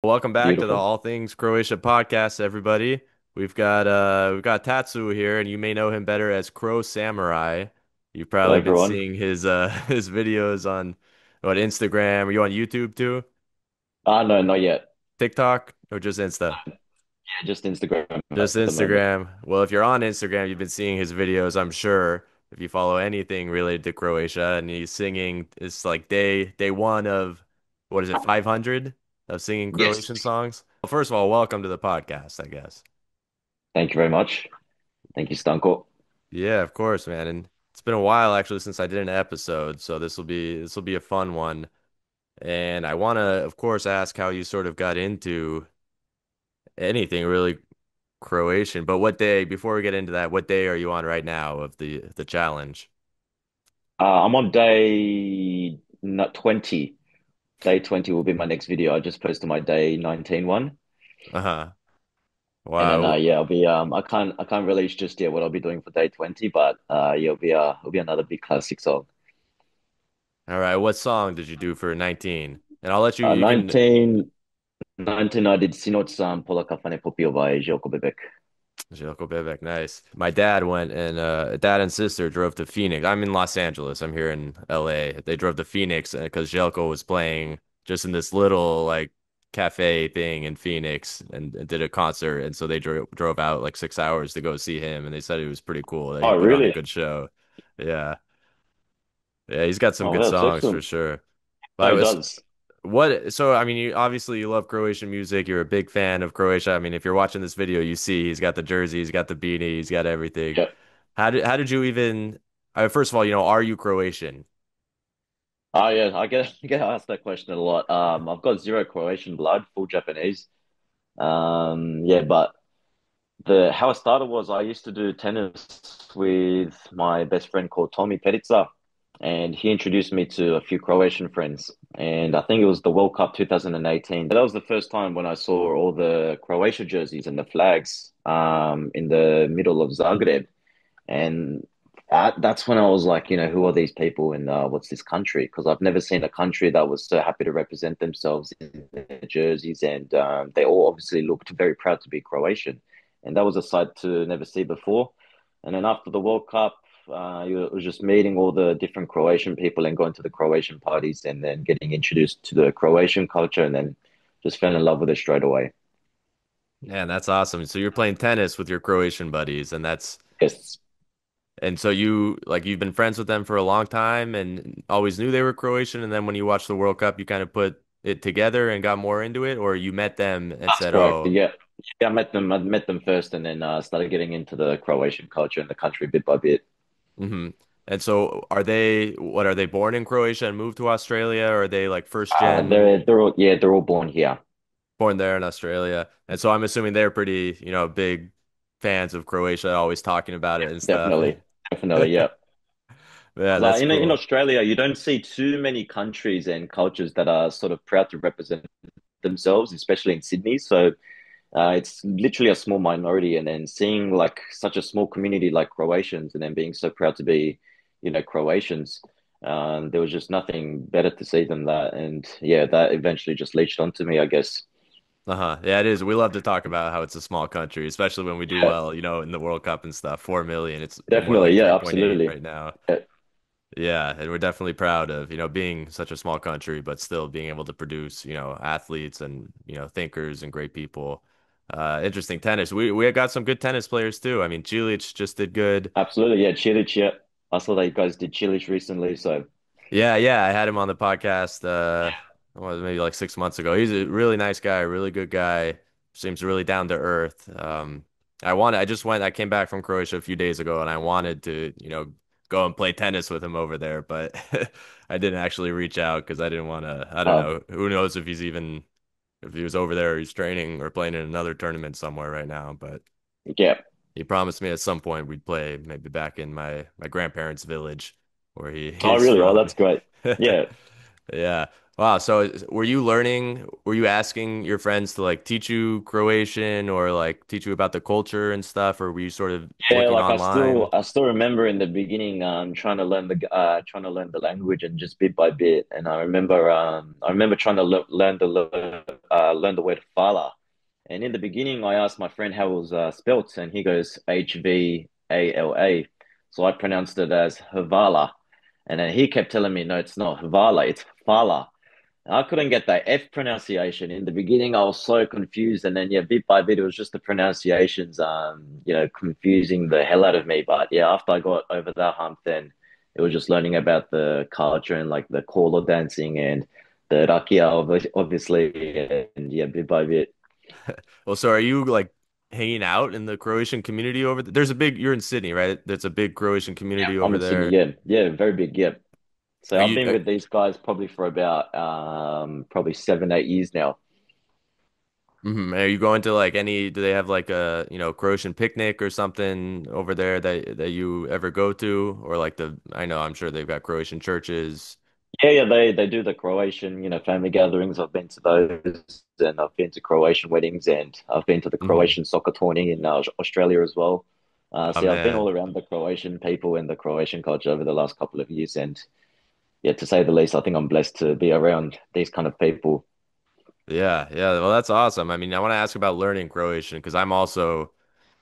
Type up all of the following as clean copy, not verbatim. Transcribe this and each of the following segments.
Welcome back to the Beautiful. All Things Croatia podcast, everybody. We've got Tatsu here, and you may know him better as CroSamurai. You've Hello, probably been everyone. seeing his his videos on Instagram. Are you on YouTube too? No, not yet. TikTok or just Insta? Yeah, just Instagram Just at the moment. Instagram. Well, if you're on Instagram, you've been seeing his videos, I'm sure, if you follow anything related to Croatia, and he's singing. It's like day one of what is it, 500 of singing Yes. Croatian songs. Well, first of all, welcome to the podcast, I guess. Thank you very much. Thank you, Stanko. Yeah, of course, man. And it's been a while actually since I did an episode, so this will be a fun one. And I want to, of course, ask how you sort of got into anything really Croatian. But what day, before we get into that, what day are you on right now of the challenge? I'm on day not 20. Day 20 will be my next video. I just posted my day 19 one. Uh-huh. And then Wow. yeah, I'll be I can't release just yet what I'll be doing for day 20, but yeah, it'll be another big classic song. All right. What song did you do for 19? And I'll let you, you can 19 I did Sinoć sam Pola kafane popio by Željko Bebek. Željko Bebek, nice. My dad went and dad and sister drove to Phoenix. I'm in Los Angeles. I'm here in LA. They drove to Phoenix because Željko was playing just in this little like cafe thing in Phoenix and did a concert. And so they drove out like 6 hours to go see him. And they said it was pretty cool that he Oh, put on a really? good show. Yeah. Yeah, he's got some Oh, good that's songs for excellent. sure. But No, I he was does. so I mean you love Croatian music, you're a big fan of Croatia. I mean if you're watching this video, you see he's got the jersey, he's got the beanie, he's got everything. Yeah. How did you even first of all, are you Croatian? Oh yeah, I get asked that question a lot. I've got zero Croatian blood, full Japanese. Yeah, but the how it started was I used to do tennis with my best friend called Tommy Petica, and he introduced me to a few Croatian friends. And I think it was the World Cup 2018. That was the first time when I saw all the Croatia jerseys and the flags in the middle of Zagreb. And that's when I was like, who are these people and what's this country? Because I've never seen a country that was so happy to represent themselves in their jerseys. And they all obviously looked very proud to be Croatian. And that was a sight to never see before. And then after the World Cup, it was just meeting all the different Croatian people and going to the Croatian parties and then getting introduced to the Croatian culture and then just fell in love with it straight away. Man, that's awesome. So you're playing tennis with your Croatian buddies Yes. and so you've been friends with them for a long time and always knew they were Croatian, and then when you watched the World Cup you kind of put it together and got more into it, or you met them and That's said, correct. "Oh, Yeah. Yeah, I met them first and then started getting into the Croatian culture and the country bit by bit. mm-hmm." And so are they born in Croatia and moved to Australia, or are they like first gen They're all born here. born there in Australia? And so I'm assuming they're pretty, big fans of Croatia, always talking about it and stuff. Definitely. Definitely, yeah. Yeah, Like that's in cool. Australia, you don't see too many countries and cultures that are sort of proud to represent themselves, especially in Sydney. So it's literally a small minority, and then seeing like such a small community like Croatians, and then being so proud to be, Croatians. There was just nothing better to see than that, and yeah, that eventually just leached onto me, I guess. Uh-huh. Yeah, it is. We love to talk about how it's a small country, especially when we do Yeah, well, in the World Cup and stuff. 4 million. It's more definitely. like Yeah, 3.8 absolutely. right now. Yeah, Yeah, and we're definitely proud of, being such a small country, but still being able to produce, athletes and, thinkers and great people. Interesting tennis. We got some good tennis players too. I mean, Cilic just did good. absolutely. Yeah, Chilich. Yeah, I saw that you guys did Chilich recently. So Yeah, yeah, I had him on the podcast maybe like 6 months ago. He's a really nice guy, really good guy. Seems really down to earth. I came back from Croatia a few days ago and I wanted to, go and play tennis with him over there, but I didn't actually reach out because I didn't want to, I don't uh, know. Who knows if he was over there or he's training or playing in another tournament somewhere right now, but yeah. he promised me at some point we'd play maybe back in my grandparents' village where Oh, he's really? Oh, from. that's great. Yeah. Yeah. Wow. So were you learning, were you asking your friends to like teach you Croatian or like teach you about the culture and stuff, or were you sort of Yeah, looking like online? I still remember in the beginning, trying to learn the language and just bit by bit. And I remember trying to learn the word fala. And in the beginning, I asked my friend how it was spelt, and he goes Hvala. So I pronounced it as Havala, and then he kept telling me, no, it's not Havala, it's Fala. I couldn't get that F pronunciation in the beginning. I was so confused, and then yeah, bit by bit, it was just the pronunciations, confusing the hell out of me. But yeah, after I got over that hump, then it was just learning about the culture and like the kolo dancing and the rakia, obviously, and yeah, bit by bit. Well, so are you like hanging out in the Croatian community over there? There's a big, you're in Sydney, right? There's a big Croatian Yeah, community I'm over in Sydney. there. Yeah, yeah, very big. Yeah. So Are I've you, been with these guys probably for about probably 7, 8 years now. Are you going to like any, do they have like a, Croatian picnic or something over there that you ever go to? Or like I know, I'm sure they've got Croatian churches. Yeah, yeah, they do the Croatian, family gatherings. I've been to those, and I've been to Croatian weddings, and I've been to the Hmm. Croatian soccer tourney in Australia as well. Oh So yeah, I've been all man. around the Croatian people and the Croatian culture over the last couple of years, and yeah, to say the least, I think I'm blessed to be around these kind of people. Yeah, yeah. Well, that's awesome. I mean, I want to ask about learning Croatian because I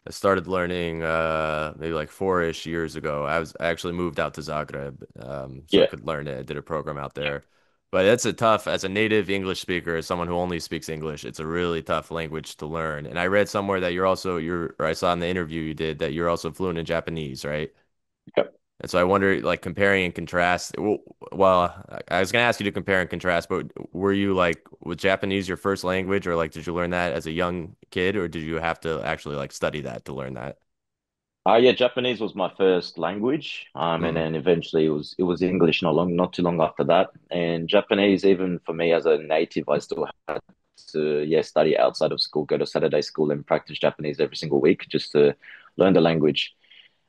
started learning maybe like 4-ish years ago. I actually moved out to Zagreb so I Yeah, could learn it. I did a program out there. But it's a tough, as a native English speaker, as someone who only speaks English, it's a really tough language to learn. And I read somewhere that or I saw in the interview you did that you're also fluent in Japanese, right? yeah. And so I wonder, like, comparing and contrast. Well, I was gonna ask you to compare and contrast, but were you like, was Japanese your first language, or like, did you learn that as a young kid, or did you have to actually like study that to learn that? Yeah, Japanese was my first language, and Mm. then eventually it was English not too long after that. And Japanese, even for me as a native, I still had to study outside of school, go to Saturday school, and practice Japanese every single week just to learn the language.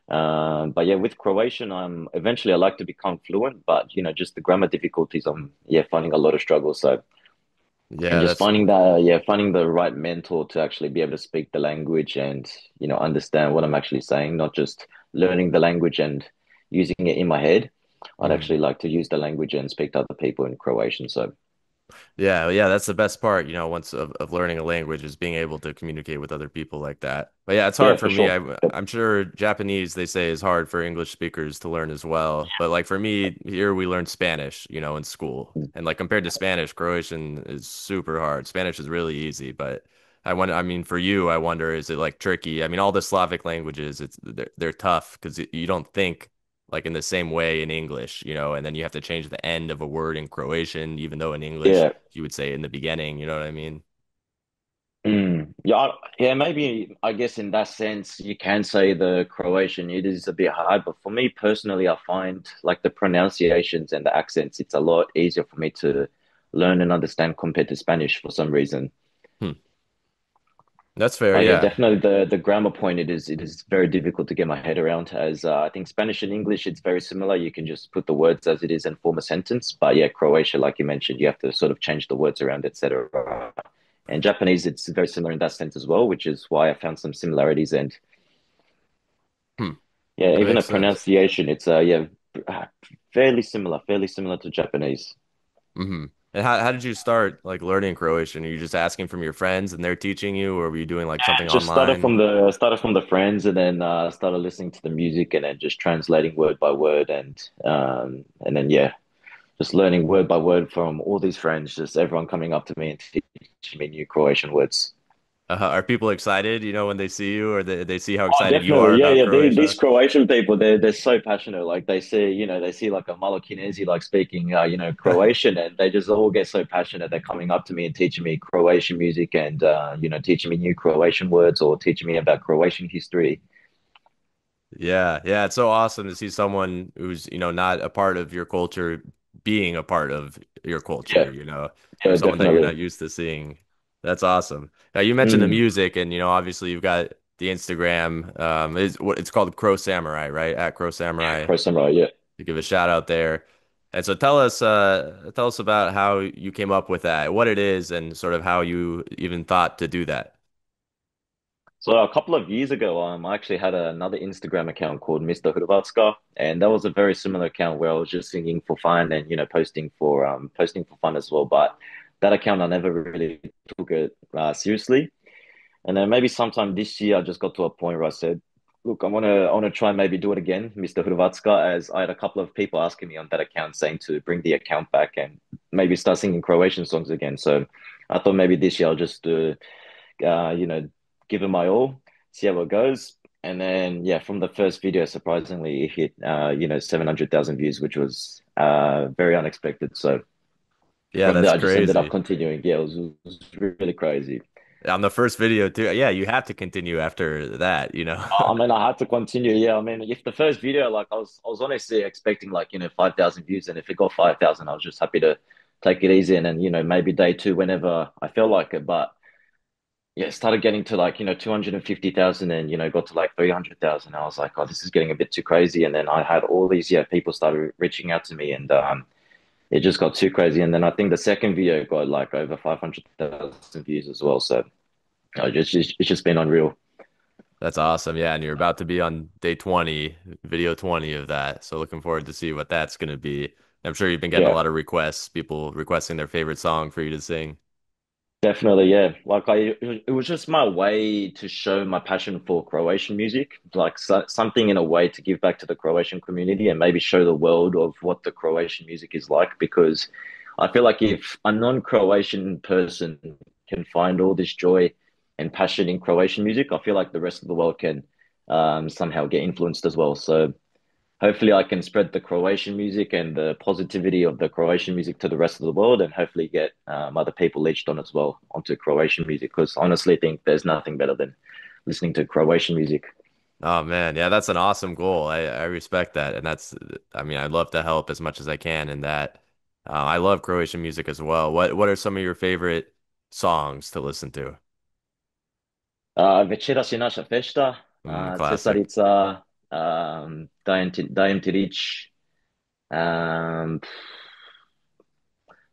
But yeah, with Croatian, I like to become fluent, but just the grammar difficulties, I'm finding a lot of struggle. So and Yeah, just that's finding the right mentor to actually be able to speak the language and understand what I'm actually saying, not just learning the language and using it in my head. I'd mhm. actually like to use the language and speak to other people in Croatian. So Yeah, yeah, that's the best part, once of learning a language is being able to communicate with other people like that. But yeah, it's yeah, hard for for me. sure. Yep. I'm sure Japanese, they say, is hard for English speakers to learn as well. But like for me, here we learn Spanish, in school. And like compared to Spanish, Croatian is super hard. Spanish is really easy, but I mean, for you, I wonder, is it like tricky? I mean, all the Slavic languages, they're tough because you don't think like in the same way in English, and then you have to change the end of a word in Croatian, even though in English Yeah. you would say in the beginning, you know what I mean? Yeah, yeah, maybe I guess in that sense you can say the Croatian it is a bit hard, but for me personally, I find like the pronunciations and the accents, it's a lot easier for me to learn and understand compared to Spanish for some reason. Hmm. That's fair, But yeah, yeah. definitely the grammar point it is very difficult to get my head around. As I think Spanish and English it's very similar. You can just put the words as it is and form a sentence. But yeah, Croatia, like you mentioned, you have to sort of change the words around, etc. And Japanese, it's very similar in that sense as well, which is why I found some similarities. And Hmm. yeah, That even the makes sense. pronunciation, it's uh, fairly similar to Japanese. Hmm. And how did you start like learning Croatian? Are you just asking from your friends and they're teaching you, or were you doing like something Just online? started from the friends, and then started listening to the music, and then just translating word by word, and then yeah, just learning word by word from all these friends. Just everyone coming up to me and teaching me new Croatian words. Are people excited, when they see you, or they see how Oh, excited you definitely. are Yeah, about yeah. These Croatia? Croatian people, they're so passionate. Like they see like a Malo Kinesi like speaking, Croatian, and they just all get so passionate. They're coming up to me and teaching me Croatian music, and teaching me new Croatian words or teaching me about Croatian history. Yeah, yeah, it's so awesome to see someone who's, not a part of your culture being a part of your culture, Yeah, or yeah, someone that you're definitely. not used to seeing. That's awesome. Now you mentioned the Mm. music and, obviously you've got the Instagram, is what it's called CroSamurai, right? At Yeah, CroSamurai CroSamurai. Yeah. to give a shout out there. And so tell us about how you came up with that, what it is, and sort of how you even thought to do that. So a couple of years ago, I actually had another Instagram account called Mr. Hrvatska, and that was a very similar account where I was just singing for fun and posting for fun as well. But that account I never really took it seriously. And then maybe sometime this year, I just got to a point where I said, "Look, I wanna try and maybe do it again, Mr. Hrvatska," as I had a couple of people asking me on that account saying to bring the account back and maybe start singing Croatian songs again. So I thought maybe this year I'll just uh, you know, give it my all, see how it goes. And then, yeah, from the first video, surprisingly, it hit, 700,000 views, which was very unexpected. So Yeah, from there, that's I just ended up crazy. continuing. Yeah, it was really crazy. On the first video too. Yeah, you have to continue after that, you know. I mean, I had to continue. Yeah, I mean, if the first video, like, I was honestly expecting like 5,000 views, and if it got 5,000, I was just happy to take it easy, and then maybe day two, whenever I felt like it. But yeah, it started getting to like 250,000, and got to like 300,000. I was like, oh, this is getting a bit too crazy. And then I had all these people started reaching out to me, and it just got too crazy. And then I think the second video got like over 500,000 views as well. So it's just been unreal. That's awesome. Yeah, and you're about to be on day 20, video 20 of that. So looking forward to see what that's going to be. I'm sure you've been getting a Yeah. lot of requests, people requesting their favorite song for you to sing. Definitely, yeah. Like it was just my way to show my passion for Croatian music, like something in a way to give back to the Croatian community and maybe show the world of what the Croatian music is like. Because I feel like if a non-Croatian person can find all this joy and passion in Croatian music, I feel like the rest of the world can somehow get influenced as well. So hopefully I can spread the Croatian music and the positivity of the Croatian music to the rest of the world and hopefully get other people leached on as well onto Croatian music because honestly I think there's nothing better than listening to Croatian music. Oh man, yeah, that's an awesome goal. I respect that, and I mean, I'd love to help as much as I can in that. I love Croatian music as well. What are some of your favorite songs to listen to? Večeras je naša fešta, Classic. Cesarica, dajem ti rič. Um,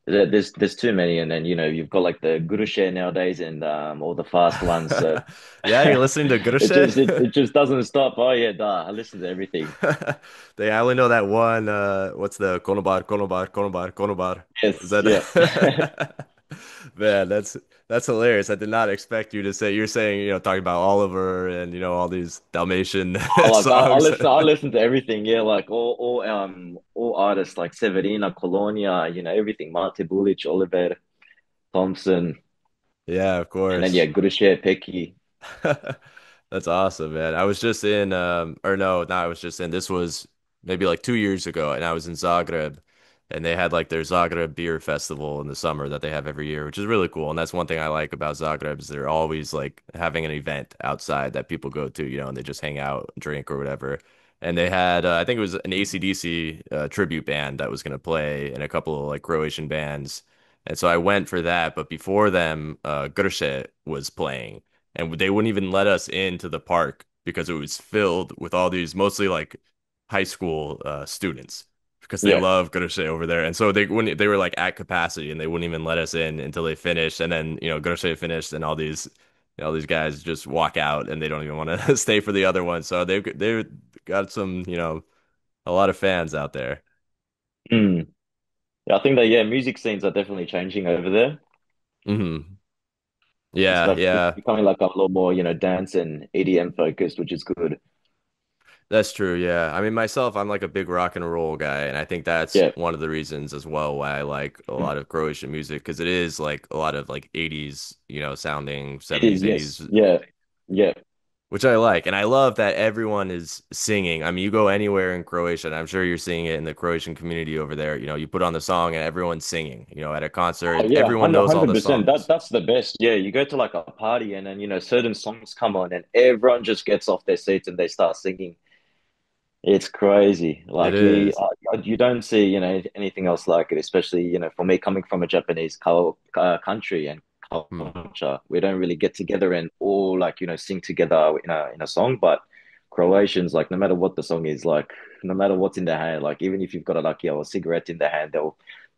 there's too many, and then you've got like the Gurushe nowadays and all the fast ones. So Yeah, you're listening to it Grše? just it just doesn't stop. Oh yeah, I listen to everything. I only know that one. What's the Konobar, Konobar, Konobar, Konobar? Is Yes, yeah. that man, that's hilarious. I did not expect you to say you're saying, talking about Oliver and all these Dalmatian Like I songs. listen to everything. Yeah, like all artists like Severina, Colonia, everything. Mate Bulic, Oliver, Thompson, Yeah, of and then yeah, course. Guruše, Peki. That's awesome, man. I was just in, or no, not I was just in, this was maybe like 2 years ago, and I was in Zagreb, and they had like their Zagreb Beer Festival in the summer that they have every year, which is really cool. And that's one thing I like about Zagreb is they're always like having an event outside that people go to, and they just hang out, drink or whatever. And they had, I think it was an AC/DC tribute band that was going to play, and a couple of like Croatian bands. And so I went for that, but before them, Grše was playing and they wouldn't even let us into the park because it was filled with all these mostly like high school students because they Yeah. love Grosje over there. And so they were like at capacity and they wouldn't even let us in until they finished. And then, Grosje finished and all these guys just walk out and they don't even want to stay for the other one. So they've got some, a lot of fans out there. Mm. Yeah, I think that music scenes are definitely changing over there. Hmm. It's Yeah, it's yeah. becoming like a lot more, dance and EDM focused, which is good. That's true, yeah. I mean, myself, I'm like a big rock and roll guy, and I think that's Yeah. one of the reasons as well why I like a Mm. lot of Croatian music because it is like a lot of like 80s, sounding It is, 70s, yes. 80s, Yeah. Yeah. which I like. And I love that everyone is singing. I mean, you go anywhere in Croatia, and I'm sure you're seeing it in the Croatian community over there. You put on the song and everyone's singing. At a Oh concert, yeah, everyone knows all the 100%. songs. That's the best. Yeah, you go to like a party and then certain songs come on and everyone just gets off their seats and they start singing. It's crazy. It Like is. you don't see anything else like it. Especially for me coming from a Japanese country and Hmm. culture, we don't really get together and all like sing together in a song. But Croatians, like no matter what the song is, like no matter what's in their hand, like even if you've got a like a cigarette in their hand,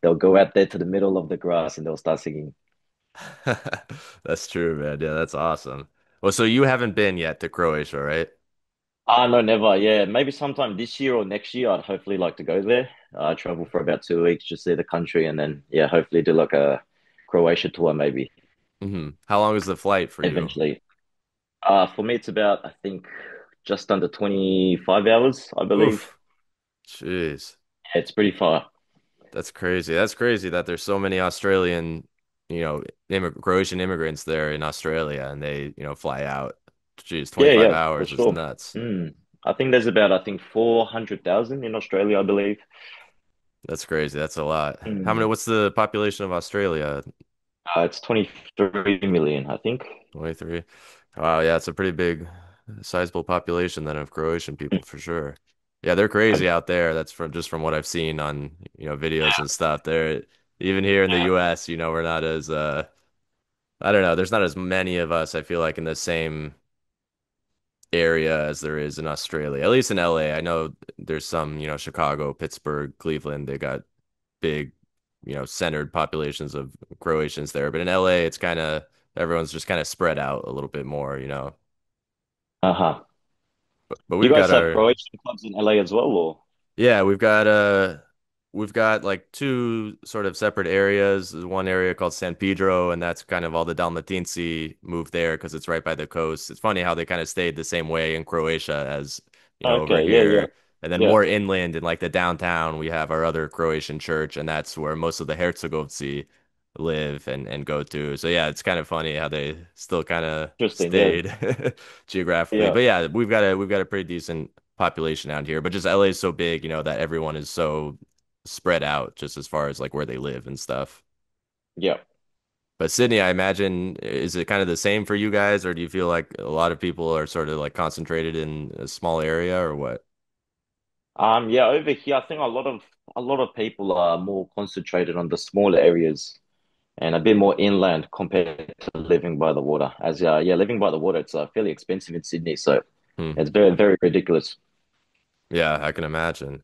they'll go out there to the middle of the grass and they'll start singing. That's true, man. Yeah, that's awesome. Well, so you haven't been yet to Croatia, right? Ah, no, never. Yeah, maybe sometime this year or next year, I'd hopefully like to go there. Travel for about 2 weeks, just see the country, and then yeah, hopefully do like a Croatia tour maybe How long is the flight for you? eventually. For me, it's about I think just under 25 hours, I believe. Oof. Jeez. Yeah, it's pretty far. That's crazy. That's crazy that there's so many Australian, Croatian immigrants there in Australia and they, fly out. Jeez, Yeah, 25 yeah, for hours is sure. nuts. I think there's about I think 400,000 in Australia, I believe. That's crazy. That's a lot. Mm. What's the population of Australia? It's 23 million, I think. 23. Wow, yeah, it's a pretty big, sizable population then of Croatian Mm. people for sure. Yeah, they're crazy out there. That's from what I've seen on, videos and stuff. They're even here in the US, we're not as I don't know, there's not as many of us, I feel like, in the same area as there is in Australia. At least in LA. I know there's some, Chicago, Pittsburgh, Cleveland, they got big, centered populations of Croatians there. But in LA, it's kind of everyone's just kind of spread out a little bit more. Uh-huh. But You we've guys got have our Croatian clubs in LA as well, or? Yeah, we've got like two sort of separate areas. There's one area called San Pedro, and that's kind of all the Dalmatinci moved there because it's right by the coast. It's funny how they kind of stayed the same way in Croatia as, over Okay, yeah, yeah, here. And then yeah. more inland in like the downtown, we have our other Croatian church, and that's where most of the Herzegovci live and go to. So yeah, it's kind of funny how they still kind of Interesting, yeah, stayed geographically. yeah, But yeah, we've got a pretty decent population out here, but just LA is so big, that everyone is so spread out just as far as like where they live and stuff. yeah. But Sydney, I imagine, is it kind of the same for you guys, or do you feel like a lot of people are sort of like concentrated in a small area or what? Yeah, over here, I think a lot of people are more concentrated on the smaller areas and a bit more inland compared to living by the water. As yeah, living by the water, it's fairly expensive in Sydney, so Hmm. it's very, very ridiculous. Yeah, I can imagine.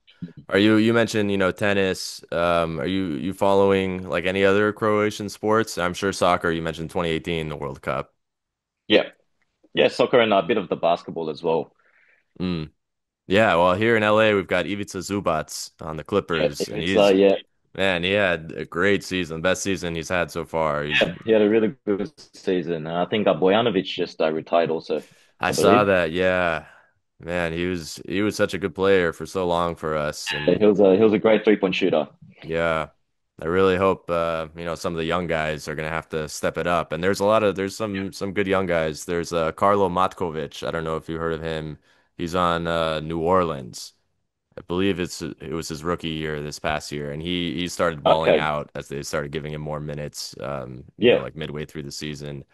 You mentioned, tennis. Are you following like any other Croatian sports? I'm sure soccer, you mentioned 2018, the World Cup. Yeah, yeah, soccer and a bit of the basketball as well. Mm. Yeah, well, here in LA, we've got Ivica Zubac on the Yeah, Clippers, and it's he's yeah, Man, he had a great season, best season he's had so far. He's yeah, he had a really good season. I think Bojanovic just retired also, I I saw believe. that, yeah. Man, he was such a good player for so long for us. Yeah, And he was a great 3-point shooter. yeah, I really hope some of the young guys are gonna have to step it up. And there's some good young guys. There's Carlo Matkovic. I don't know if you heard of him. He's on New Orleans. I believe it was his rookie year this past year, and he started balling Okay, out as they started giving him more minutes, yeah, like midway through the season.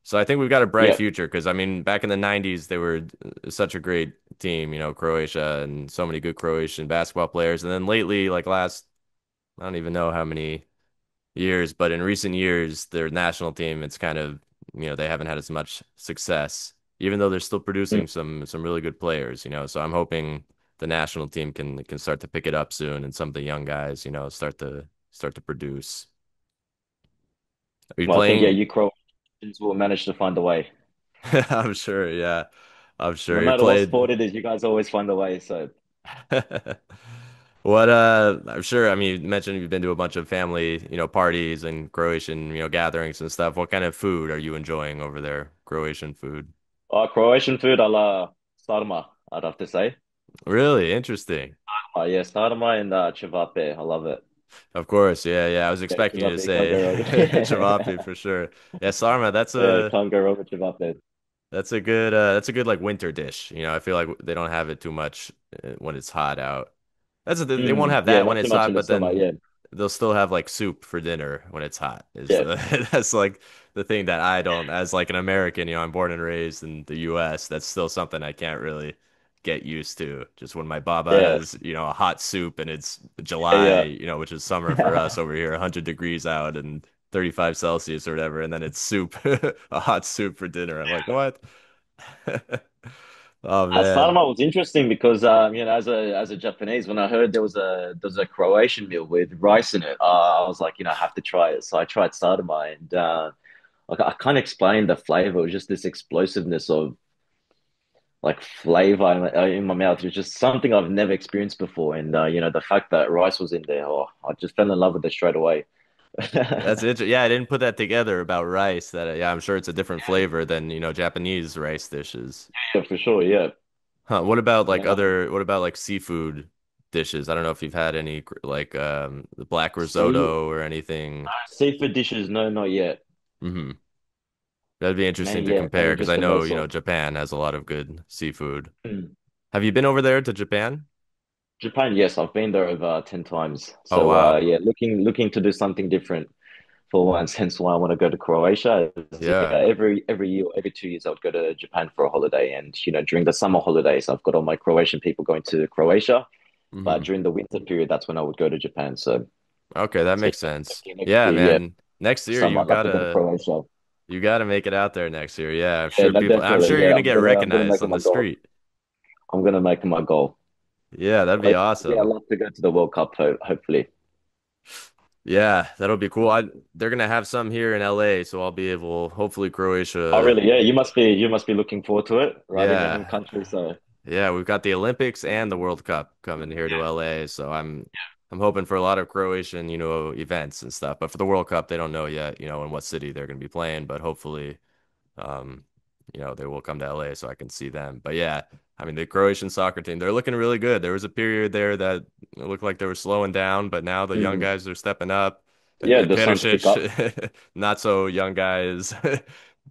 So I think we've got a bright yeah. future because I mean, back in the 90s, they were such a great team, Croatia and so many good Croatian basketball players. And then lately, like last, I don't even know how many years, but in recent years, their national team, it's kind of, they haven't had as much success, even though they're still Mm. producing some really good players. So I'm hoping the national team can start to pick it up soon and some of the young guys, start to produce. Are you Well, I think yeah, playing? you Croatians will manage to find a way. I'm sure, yeah. I'm No sure you matter what played. sport it is, you guys always find a way. So, I'm sure, I mean, you mentioned you've been to a bunch of family, parties and Croatian, gatherings and stuff. What kind of food are you enjoying over there? Croatian food. Croatian food, a la sarma, I'd have to say. Really interesting. Yeah, sarma and cevape. I love it. Of course. Yeah, yeah. I was Yeah, expecting you to cevape can't say go wrong. Chavapi for sure. Yeah, sarma, that's Yeah, a can't go wrong with cevape. that's a good like winter dish. I feel like they don't have it too much when it's hot out. They won't have Yeah, that when not too it's much in hot, the but summer. then Yeah, they'll still have like soup for dinner when it's hot. Is yeah, the That's like the thing that I don't, as like an American, I'm born and raised in the US. That's still something I can't really get used to. Just when my baba yeah, has, a hot soup and it's July, yeah, which is summer for us over here, 100 degrees out and 35 Celsius or whatever, and then it's soup, a hot soup for dinner. I'm like, what? Oh man, Sarma was interesting because as a Japanese, when I heard there was a Croatian meal with rice in it, I was like, I have to try it. So I tried sarma, and I can't explain the flavor. It was just this explosiveness of like flavor in my mouth. It was just something I've never experienced before, and the fact that rice was in there, I just fell in love with it straight away. that's Yeah, interesting. Yeah, I didn't put that together about rice. That yeah, I'm sure it's a different flavor than Japanese rice dishes. yeah, for sure. Yeah, Huh? What about and like other? What about like seafood dishes? I don't know if you've had any like the black sea risotto or anything. seafood dishes, no, not yet. Hmm. That'd be Man, interesting to yeah, compare maybe because just I the know, most of. Japan has a lot of good seafood. Mm. Have you been over there to Japan? Japan, yes, I've been there over 10 times. Oh So wow. yeah, looking to do something different for once, hence why I want to go to Croatia. Yeah. Every year, every 2 years, I would go to Japan for a holiday. And during the summer holidays, I've got all my Croatian people going to Croatia. But Hmm. during the winter period, that's when I would go to Japan. Okay, that So makes yeah, sense. definitely next Yeah, year, yeah, man. Next year summer, I'd love to go to Croatia. you gotta make it out there next year. Yeah, Yeah, no, I'm definitely. sure you're Yeah, gonna get I'm gonna recognized make it on my the goal. street. I'm gonna make it my goal. Yeah, that'd be But yeah, I'd awesome. love to go to the World Cup, hopefully. Yeah, that'll be cool. They're gonna have some here in LA, so I'll be able, hopefully Oh, Croatia. really? Yeah, you must be looking forward to it, right in your home Yeah. country. So Yeah, we've got the Olympics and the World Cup coming here to LA, so I'm hoping for a lot of Croatian, events and stuff. But for the World Cup, they don't know yet, in what city they're going to be playing, but hopefully um, they will come to LA so I can see them. But yeah, I mean the Croatian soccer team, they're looking really good. There was a period there that it looked like they were slowing down, but now the young mm, guys are stepping up. yeah, they're starting to pick up. Perisic, not so young guys,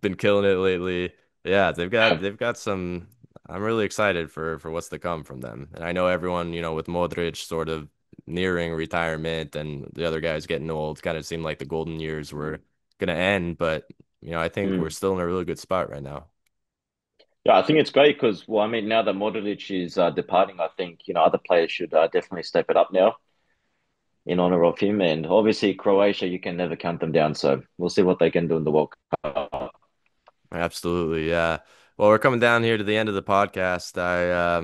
been killing it lately. Yeah, Yeah. they've got some. I'm really excited for what's to come from them. And I know everyone, with Modric sort of nearing retirement and the other guys getting old, kind of seemed like the golden years were gonna end, but I think we're Mm. still in a really good spot right now. Yeah, I think it's great because, well, I mean, now that Modric is departing, I think, other players should definitely step it up now in honor of him. And obviously, Croatia, you can never count them down. So we'll see what they can do in the World Cup. Absolutely, yeah. Well, we're coming down here to the end of the podcast. I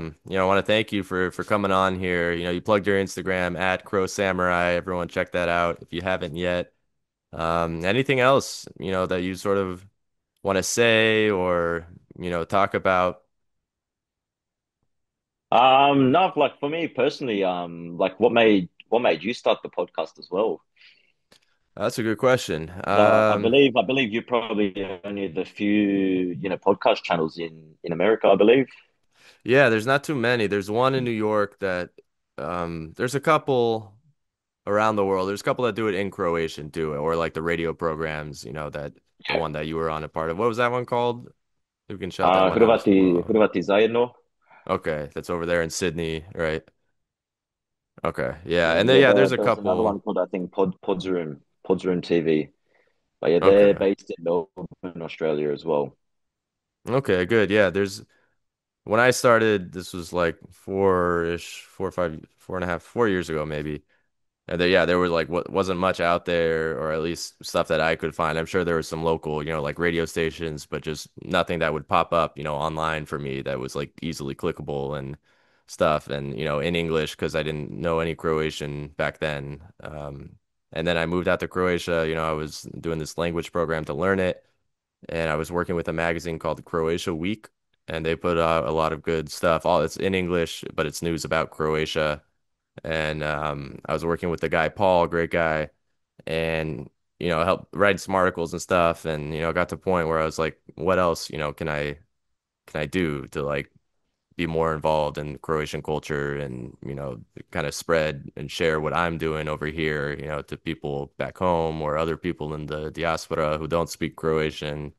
want to thank you for coming on here. You plugged your Instagram at CroSamurai. Everyone check that out if you haven't yet. Anything else, that you sort of want to say or, talk about? No, like for me personally, like what made you start the podcast as well? That's a good question. I believe you're probably only the few, podcast channels in America, I believe. Yeah, there's not too many. There's one in New York that there's a couple around the world. There's a couple that do it in Croatian too, or like the radio programs, that the Yeah. one that you were on a part of. What was that one called? We can shout that one out as Hrvati, well. Hrvati zajedno. Okay, that's over there in Sydney, right? Okay, yeah, and And then yeah, yeah, there's a there was another couple. one called I think Podsroom TV. But yeah, they're Okay, based in Melbourne, Australia as well. okay, good. Yeah, there's when I started, this was like 4 or 5, 4.5, 4 years ago maybe. And there was like wasn't much out there, or at least stuff that I could find. I'm sure there was some local, like radio stations, but just nothing that would pop up, online for me that was like easily clickable and stuff, and in English because I didn't know any Croatian back then. And then I moved out to Croatia. I was doing this language program to learn it, and I was working with a magazine called Croatia Week, and they put out a lot of good stuff. All it's in English, but it's news about Croatia, and I was working with the guy Paul, great guy, and helped write some articles and stuff, and got to a point where I was like, what else can I do to like be more involved in Croatian culture and kind of spread and share what I'm doing over here, to people back home or other people in the diaspora who don't speak Croatian.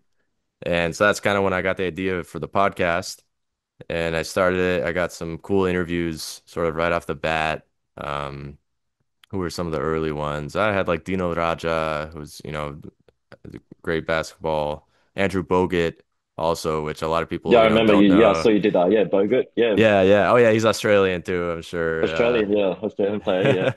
And so that's kind of when I got the idea for the podcast. And I started it. I got some cool interviews sort of right off the bat. Um, who were some of the early ones? I had like Dino Raja, who's, great basketball. Andrew Bogut also, which a lot of Yeah, people, I remember don't you. Yeah, I know. saw you did that. Yeah, Bogut. Yeah, Yeah, yeah. Oh yeah, he's Australian too, I'm sure. Australian. Yeah, Australian player. Yeah.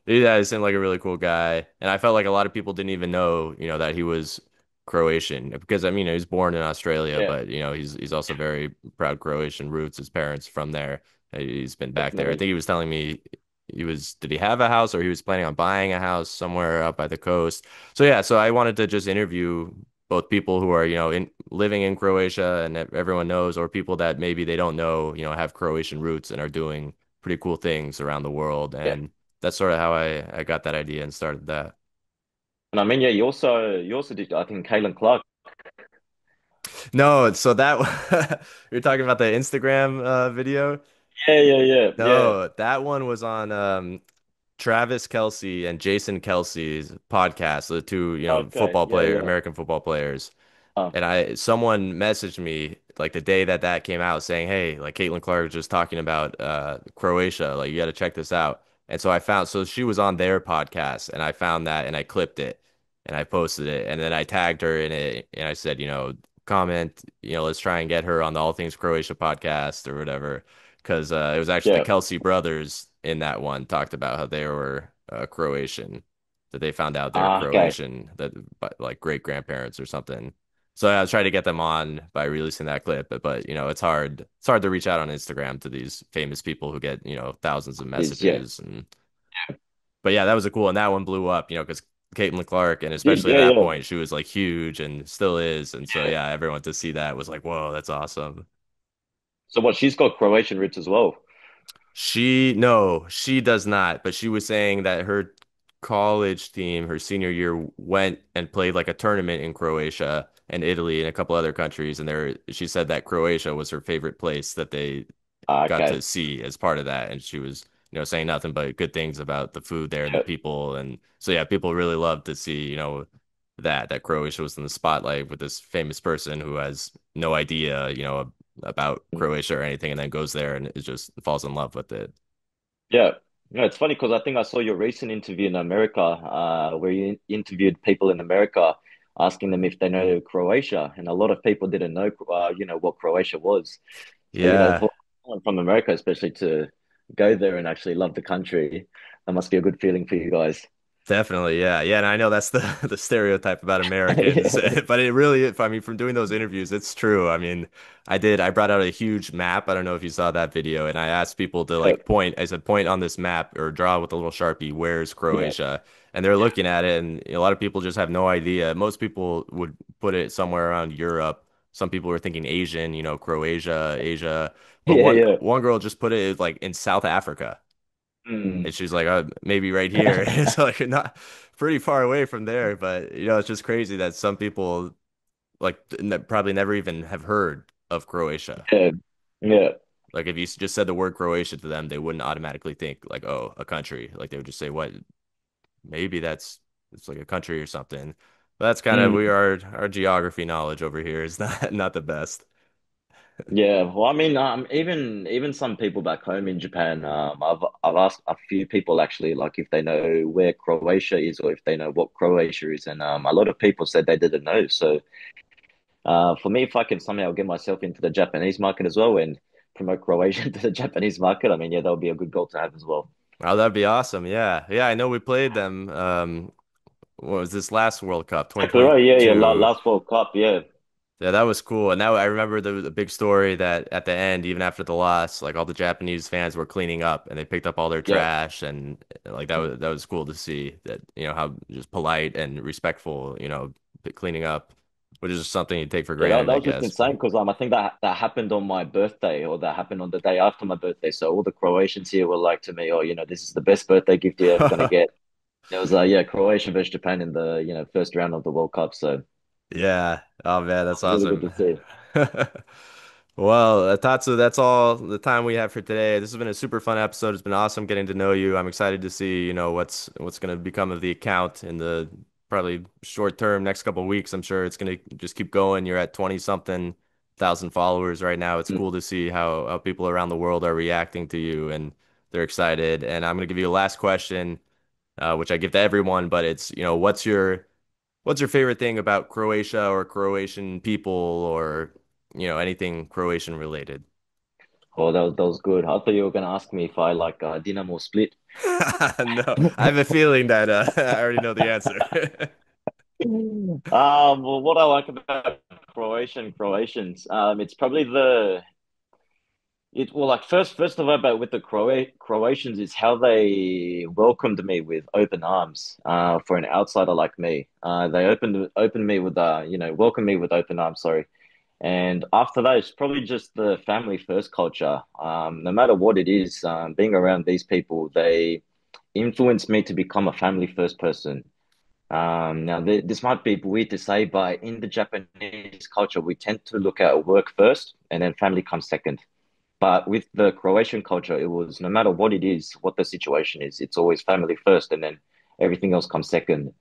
Yeah, he seemed like a really cool guy. And I felt like a lot of people didn't even know, that he was, Croatian because I mean he was born in Australia, Yeah, but he's also very proud Croatian roots. His parents from there. He's been back there. I definitely. think he was telling me did he have a house or he was planning on buying a house somewhere up by the coast. So yeah, so I wanted to just interview both people who are, living in Croatia and everyone knows, or people that maybe they don't know, have Croatian roots and are doing pretty cool things around the world. Yeah. And that's sort of how I got that idea and started that. And I mean, yeah, you also did, I think, Caitlin Clark. No, so that you're talking about the Instagram video? Yeah, yeah, yeah, yeah. No, that one was on Travis Kelsey and Jason Kelsey's podcast, the two, Okay, yeah, yeah. American football players. Uh, And someone messaged me like the day that came out saying, "Hey, like Caitlin Clark was just talking about Croatia, like you got to check this out." And so so she was on their podcast and I found that and I clipped it and I posted it and then I tagged her in it and I said, comment, let's try and get her on the All Things Croatia podcast or whatever. Because it was actually the yeah. Kelsey brothers in that one talked about how they were Croatian, that they found out they were Okay. Croatian, that like great grandparents or something. So I was trying to get them on by releasing that clip, but it's hard to reach out on Instagram to these famous people who get, thousands of Yeah. messages and but yeah, that was a cool and that one blew up, because Caitlin Clark and Did especially at yeah, that yeah. point she was like huge and still is. And so yeah, everyone to see that was like, whoa, that's awesome. So what? She's got Croatian roots as well. No, she does not. But she was saying that her college team, her senior year, went and played like a tournament in Croatia and Italy and a couple other countries. And she said that Croatia was her favorite place that they got to Okay. see as part of that. And she was, saying nothing but good things about the food there and the Yeah. people. And so, yeah, people really love to see, that Croatia was in the spotlight with this famous person who has no idea, about Mm. Croatia or anything, and then goes there and is just falls in love with it. Yeah. No, it's funny because I think I saw your recent interview in America, where you interviewed people in America, asking them if they know Croatia, and a lot of people didn't know, what Croatia was. So, Yeah, for someone from America, especially to go there and actually love the country, that must be a good feeling for you guys. definitely. Yeah. Yeah. And I know that's the the stereotype about Americans, but it really, I mean, from doing those interviews, it's true. I mean, I brought out a huge map. I don't know if you saw that video, and I asked people to Yeah, like point, I said, point on this map or draw with a little Sharpie, where's yeah, Croatia? And they're looking at it, and a lot of people just have no idea. Most people would put it somewhere around Europe. Some people were thinking Asian, Croatia, Asia. But yeah, yeah. one girl just put it like in South Africa. Mm, And she's like, maybe right here. It's like not pretty far away from there, but it's just crazy that some people like probably never even have heard of Croatia. yeah, yeah, Like if you just said the word Croatia to them, they wouldn't automatically think like, oh, a country. Like they would just say, what? Maybe it's like a country or something. But that's kind of mm, our geography knowledge over here is not the best. yeah. Well, I mean, even some people back home in Japan, I've asked a few people actually, like if they know where Croatia is or if they know what Croatia is, and a lot of people said they didn't know. So, for me, if I can somehow get myself into the Japanese market as well and promote Croatia to the Japanese market, I mean, yeah, that would be a good goal to have as well. Oh, that'd be awesome. Yeah. Yeah, I know we played them. What was this last World Cup, Exactly right. Yeah, yeah. 2022? Last World Cup. Yeah, Yeah, that was cool. And now I remember there was a big story that at the end, even after the loss, like all the Japanese fans were cleaning up and they picked up all their yeah. trash and like that was cool to see that, how just polite and respectful, cleaning up, which is something you take for Yeah, that, granted, that I was just guess. insane because I think that happened on my birthday or that happened on the day after my birthday. So all the Croatians here were like to me, "Oh, this is the best birthday gift you're ever gonna get." It was yeah, Croatia versus Japan in the first round of the World Cup. So it Yeah. Oh man, that's was really good awesome. to see. Well, Tatsu, that's all the time we have for today. This has been a super fun episode. It's been awesome getting to know you. I'm excited to see, what's going to become of the account in the probably short term, next couple of weeks. I'm sure it's going to just keep going. You're at 20 something thousand followers right now. It's Mm. cool to see how people around the world are reacting to you and they're excited. And I'm going to give you a last question, which I give to everyone, but it's, what's your favorite thing about Croatia or Croatian people or, anything Croatian related? Oh, that was good. I thought you were gonna ask me if I like Dinamo Split. No, I have a feeling that I already know the answer. Well, what I like about Croatians, it's probably like first of all about with the Croatians is how they welcomed me with open arms. For an outsider like me, they opened me with welcomed me with open arms. Sorry. And after that, it's probably just the family first culture. No matter what it is, being around these people, they influenced me to become a family first person. Now, this might be weird to say, but in the Japanese culture, we tend to look at work first and then family comes second. But with the Croatian culture, it was no matter what it is, what the situation is, it's always family first and then everything else comes second.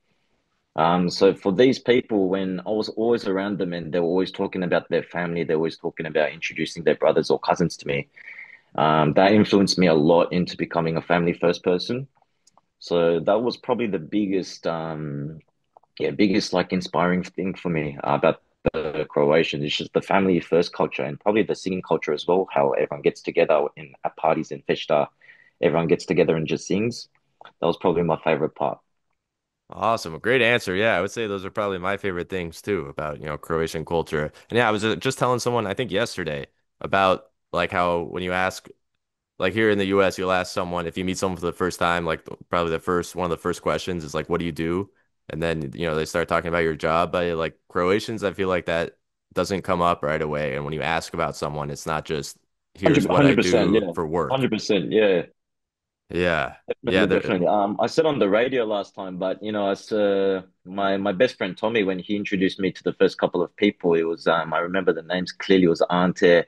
So for these people, when I was always around them and they were always talking about their family, they're always talking about introducing their brothers or cousins to me. That influenced me a lot into becoming a family first person. So that was probably the biggest like inspiring thing for me about the Croatians. It's just the family first culture and probably the singing culture as well. How everyone gets together in at parties in festa, everyone gets together and just sings. That was probably my favorite part. Awesome. A great answer. Yeah, I would say those are probably my favorite things too about, Croatian culture. And yeah, I was just telling someone, I think yesterday, about like how when you ask, like here in the US, you'll ask someone if you meet someone for the first time, like probably the first one of the first questions is like, what do you do? And then, they start talking about your job. But like Croatians, I feel like that doesn't come up right away. And when you ask about someone, it's not just here's what I 100%, do yeah. for work. 100%, yeah. Yeah. Yeah, Definitely, definitely. I said on the radio last time, but as my best friend Tommy, when he introduced me to the first couple of people, it was I remember the names clearly. It was Ante,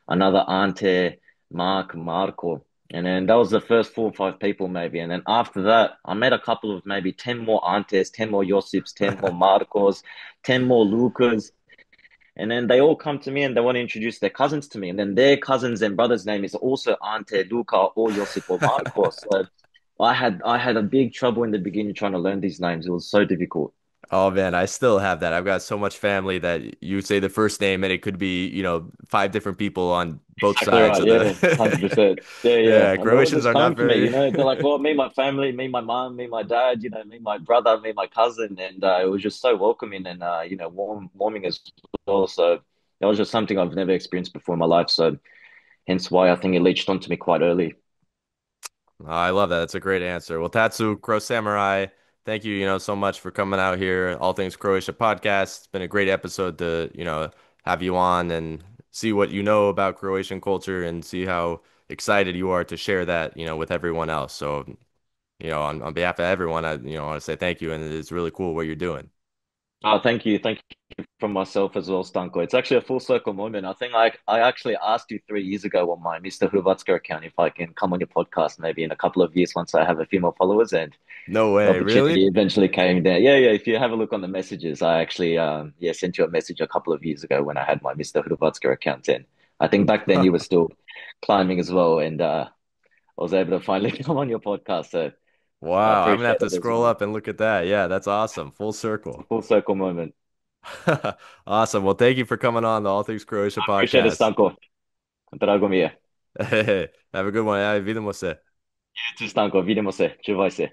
another Ante, Mark, Marco, and then that was the first 4 or 5 people maybe. And then after that, I met a couple of maybe 10 more Antes, 10 more Josips, 10 more Marcos, 10 more Lucas. And then they all come to me and they want to introduce their cousins to me. And then their cousins and brother's name is also Ante, Luca, or Josip or Marcos. So I had a big trouble in the beginning trying to learn these names. It was so difficult. Oh man, I still have that. I've got so much family that you say the first name and it could be, five different people on both Exactly sides right. of Yeah, the 100%. Yeah, yeah. Yeah, And they were Croatians just are not coming to me, very they're like, well, me, my family, me, my mom, me, my dad, me, my brother, me, my cousin. And it was just so welcoming and, warming as well. So that was just something I've never experienced before in my life. So hence why I think it leached onto me quite early. Oh, I love that. That's a great answer. Well, Tatsu, CroSamurai, thank you, so much for coming out here. All Things Croatia podcast. It's been a great episode to, have you on and see what you know about Croatian culture and see how excited you are to share that, with everyone else. So, on behalf of everyone, I want to say thank you, and it's really cool what you're doing. Oh, thank you. Thank you from myself as well, Stanko. It's actually a full circle moment. I think I actually asked you 3 years ago on my Mr. Hrvatska account if I can come on your podcast maybe in a couple of years once I have a few more followers, and No the way, really? opportunity eventually came there. Yeah, yeah. If you have a look on the messages, I actually sent you a message a couple of years ago when I had my Mr. Hrvatska account, and I think back then you were still climbing as well, and I was able to finally come on your podcast. So I Wow, I'm gonna have appreciate to it as scroll well. up and look at that. Yeah, that's awesome. Full circle. Full circle moment. Awesome. Well, thank you for coming on the All Things Croatia Appreciate it, podcast. Stanko. Drago mi je. Hey, have a good one. Ja, vidimo se. Ti, Stanko, vidimo se. Čuvaj se.